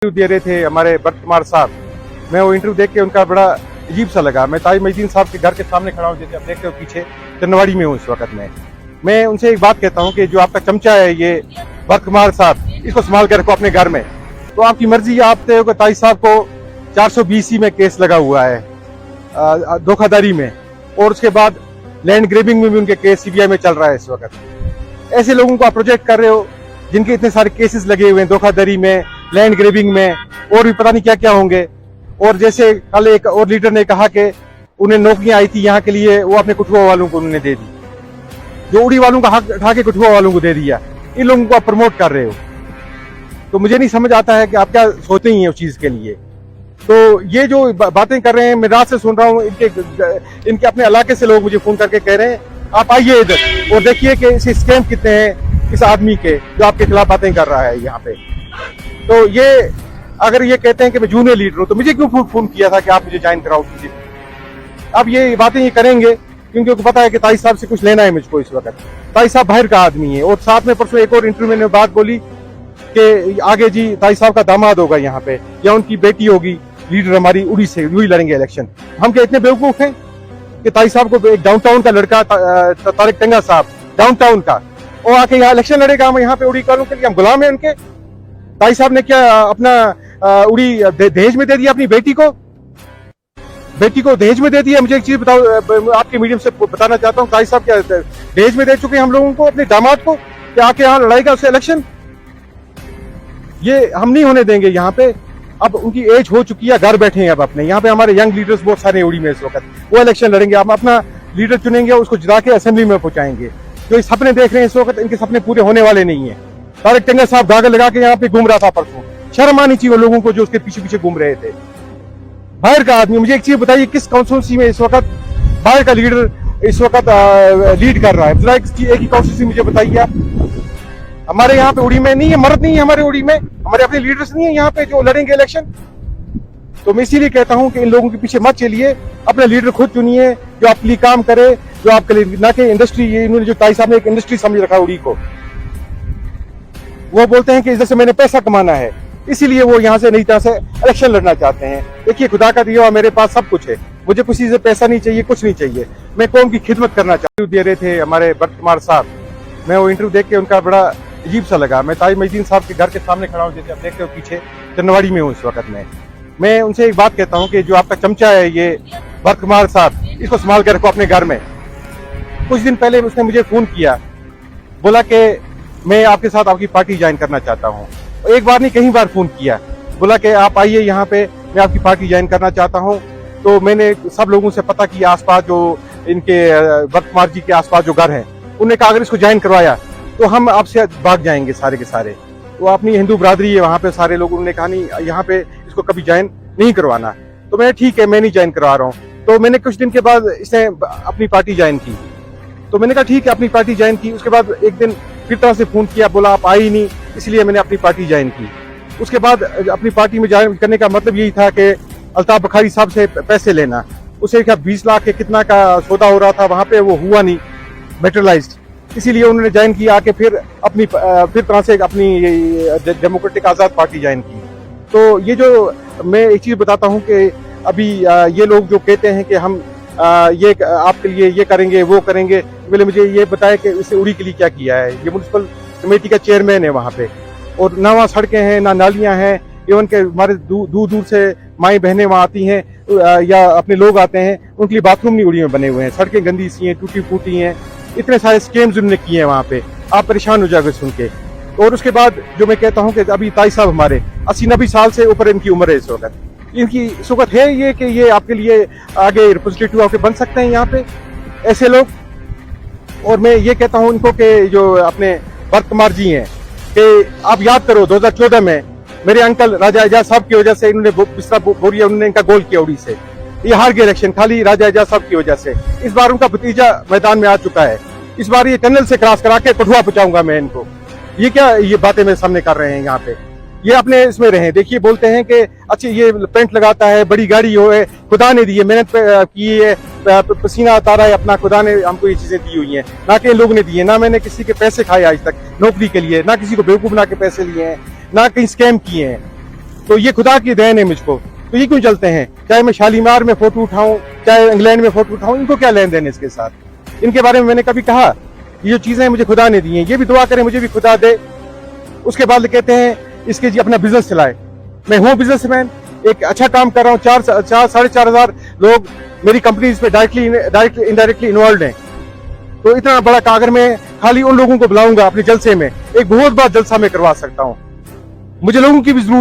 दे रहे थे हमारे भरत कुमार साहब। मैं वो इंटरव्यू देख के उनका बड़ा अजीब सा लगा। मैं ताज महीदीन साहब के घर के सामने खड़ा हूँ, जैसे आप देखते हो पीछे चंदवाड़ी में हूँ इस वक्त मैं उनसे एक बात कहता हूँ कि जो आपका चमचा है ये भरत कुमार साहब, इसको संभाल के रखो अपने घर में। तो आपकी मर्जी, आप ताज साहब को 420 में केस लगा हुआ है धोखाधड़ी में, और उसके बाद लैंड ग्रेबिंग में भी उनके केस सीबीआई में चल रहा है इस वक्त। ऐसे लोगों को आप प्रोजेक्ट कर रहे हो जिनके इतने सारे केसेस लगे हुए हैं धोखाधड़ी में, लैंड ग्रेबिंग में, और भी पता नहीं क्या क्या होंगे। और जैसे कल एक और लीडर ने कहा कि उन्हें नौकरियां आई थी यहाँ के लिए, वो अपने कठुआ वालों को उन्होंने दे दी, जो उड़ी वालों का हक उठा के कठुआ वालों को दे दिया। इन लोगों को आप प्रमोट कर रहे हो, तो मुझे नहीं समझ आता है कि आप क्या सोचते ही हैं उस चीज के लिए। तो ये जो बातें कर रहे हैं, मैं रात से सुन रहा हूँ, इनके अपने इलाके से लोग मुझे फोन करके कह रहे हैं आप आइए इधर और देखिए कि इसे स्कैम कितने हैं इस आदमी के, जो आपके खिलाफ बातें कर रहा है यहाँ पे। तो ये अगर ये कहते हैं कि मैं जूनियर लीडर हूँ, तो मुझे क्यों फोन किया था कि आप मुझे ज्वाइन कराओ किसी। अब ये बातें ये करेंगे क्योंकि उनको पता है कि ताज साहब से कुछ लेना है मुझको इस वक्त। ताज साहब बाहर का आदमी है, और साथ में परसों एक और इंटरव्यू में बात बोली कि आगे जी ताज साहब का दामाद होगा यहाँ पे, या उनकी बेटी होगी लीडर हमारी उड़ी से, वही लड़ेंगे इलेक्शन। हम क्या इतने बेवकूफ हैं कि ताज साहब को एक डाउनटाउन का लड़का तारिक टंगा साहब डाउनटाउन का, वो आके यहाँ इलेक्शन लड़ेगा, हम यहाँ पे उड़ी वालों के लिए हम गुलाम है उनके। ताज साहब ने क्या अपना उड़ी दहेज में दे दिया, अपनी बेटी को दहेज में दे दिया। मुझे एक चीज बताओ, आपके मीडियम से बताना चाहता हूँ, ताज साहब क्या दहेज में दे चुके हैं हम लोगों को, अपने दामाद को, कि आके यहाँ लड़ाएगा उससे इलेक्शन। ये हम नहीं होने देंगे यहाँ पे। अब उनकी एज हो चुकी है, घर बैठे हैं अब अपने यहाँ पे। हमारे यंग लीडर्स बहुत सारे उड़ी में इस वक्त, वो इलेक्शन लड़ेंगे। हम अपना लीडर चुनेंगे, उसको जिता के असेंबली में पहुंचाएंगे। जो ये सपने देख रहे हैं इस वक्त, इनके सपने पूरे होने वाले नहीं है। तारिक टंगा साहब गागल लगा के यहाँ पे घूम रहा था परसों, शर्म आनी चाहिए लोगों को जो उसके पीछे पीछे घूम रहे थे। बाहर का आदमी, मुझे एक चीज बताइए, किस कॉन्स्टिट्यूंसी में इस वक्त बाहर का लीडर इस वक्त लीड कर रहा है? जरा एक ही कॉन्स्टिट्यूंसी मुझे बताइए आप। हमारे यहाँ पे उड़ी में नहीं है, मर्द नहीं है हमारे उड़ी में, हमारे अपने लीडर्स नहीं है यहाँ पे जो लड़ेंगे इलेक्शन। तो मैं इसीलिए कहता हूँ कि इन लोगों के पीछे मत चलिए, अपने लीडर खुद चुनिए जो आपके लिए काम करे, जो आपके लिए, ना कि इंडस्ट्री। इन्होंने जो ताज साहब ने एक इंडस्ट्री समझ रखा उड़ी को, वो बोलते हैं कि इधर से मैंने पैसा कमाना है, इसीलिए वो यहाँ से नई तरह से इलेक्शन लड़ना चाहते हैं। देखिए, खुदा का दिया हुआ मेरे पास सब कुछ है, मुझे किसी से पैसा नहीं चाहिए, कुछ नहीं चाहिए। मैं कौम की खिदमत करना चाहता हूँ। दे रहे थे हमारे भरत कुमार साहब। मैं वो इंटरव्यू देख के उनका बड़ा अजीब सा लगा। मैं ताज महीदीन साहब के घर के सामने खड़ा हूँ, जैसे आप देखते हो पीछे चंदवाड़ी में हूँ इस वक्त मैं उनसे एक बात कहता हूँ कि जो आपका चमचा है ये भरत कुमार साहब, इसको संभाल के रखो अपने घर में। कुछ दिन पहले उसने मुझे फोन किया, बोला कि मैं आपके साथ आपकी पार्टी ज्वाइन करना चाहता हूँ। एक बार नहीं, कई बार फोन किया, बोला कि आप आइए यहाँ पे, मैं आपकी पार्टी ज्वाइन करना चाहता हूँ। तो मैंने सब लोगों से पता किया, आसपास जो इनके भरत कुमार जी के आसपास जो घर हैं, उन्होंने कहा अगर इसको ज्वाइन करवाया तो हम आपसे भाग जाएंगे सारे के सारे। तो अपनी हिंदू बरादरी है वहाँ पे, सारे लोग, उन्होंने कहा नहीं यहाँ पे इसको कभी ज्वाइन नहीं करवाना। तो मैं ठीक है, मैं नहीं ज्वाइन करवा रहा हूँ। तो मैंने कुछ दिन के बाद इसने अपनी पार्टी ज्वाइन की, तो मैंने कहा ठीक है, अपनी पार्टी ज्वाइन की। उसके बाद एक दिन फिर तरह से फोन किया, बोला आप आई नहीं, इसलिए मैंने अपनी पार्टी ज्वाइन की। उसके बाद अपनी पार्टी में ज्वाइन करने का मतलब यही था कि अल्ताफ बुखारी साहब से पैसे लेना। उसे क्या 20 लाख के कितना का सौदा हो रहा था वहां पे, वो हुआ नहीं मेटेरियलाइज्ड, इसीलिए उन्होंने ज्वाइन किया आके, फिर तरह से अपनी डेमोक्रेटिक आजाद पार्टी ज्वाइन की। तो ये जो मैं एक चीज बताता हूँ कि अभी ये लोग जो कहते हैं कि हम ये आपके लिए ये करेंगे वो करेंगे, पहले मुझे ये बताया कि इसे उड़ी के लिए क्या किया है। ये म्यूनिसिपल कमेटी का चेयरमैन है वहाँ पे, और ना वहाँ सड़कें हैं ना नालियाँ हैं। इवन के हमारे दूर दूर से माएँ बहनें वहाँ आती हैं, या अपने लोग आते हैं, उनके लिए बाथरूम नहीं उड़ी में बने हुए हैं, सड़कें गंदी सी हैं, टूटी फूटी हैं। इतने सारे स्कीम्स उन्होंने किए हैं वहाँ पे, आप परेशान हो जाओगे सुन के। और उसके बाद जो मैं कहता हूँ कि अभी ताज साहब हमारे 80-90 साल से ऊपर इनकी उम्र है इस वक्त, इनकी सुगत है ये कि ये आपके लिए आगे रिप्रेजेंटेटिव आपके बन सकते हैं यहाँ पे ऐसे लोग। और मैं ये कहता हूँ इनको कि जो अपने भरत कुमार जी हैं, कि आप याद करो 2014 में मेरे अंकल राजा एजाज साहब की वजह से, इन्होंने बिस्तर बोरिया, उन्होंने इनका गोल किया उड़ी से, ये हार गए इलेक्शन खाली राजा एजाज साहब की वजह से। इस बार उनका भतीजा मैदान में आ चुका है, इस बार ये टनल से क्रॉस करा के कठुआ पहुंचाऊंगा मैं इनको। ये क्या ये बातें मेरे सामने कर रहे हैं यहाँ पे, ये अपने इसमें रहे। देखिए, बोलते हैं कि अच्छी ये पेंट लगाता है, बड़ी गाड़ी हो है, खुदा ने दी है, मेहनत की है, पसीना उतारा है अपना, खुदा ने हमको ये चीजें दी हुई हैं, ना कि लोग ने दी है। ना मैंने किसी के पैसे खाए आज तक नौकरी के लिए, ना किसी को बेवकूफ बना के पैसे लिए हैं, ना कहीं स्कैम किए हैं। तो ये खुदा की देन है मुझको, तो ये क्यों चलते हैं? चाहे मैं शालीमार में फोटो उठाऊं, चाहे इंग्लैंड में फोटो उठाऊं, इनको क्या लेन देन इसके साथ? इनके बारे में मैंने कभी कहा? ये जो चीजें मुझे खुदा ने दी हैं, ये भी दुआ करें मुझे भी खुदा दे। उसके बाद कहते हैं इसके जी अपना बिजनेस चलाए। मैं हूँ बिजनेसमैन, एक अच्छा काम कर रहा हूँ, 4,500 लोग मेरी कंपनीज पे डायरेक्टली इनडायरेक्टली इन्वॉल्व हैं। तो इतना बड़ा कागर मैं खाली उन लोगों को बुलाऊंगा अपने जलसे में, एक बहुत बड़ा जलसा मैं करवा सकता हूँ। मुझे लोगों की भी जरूरत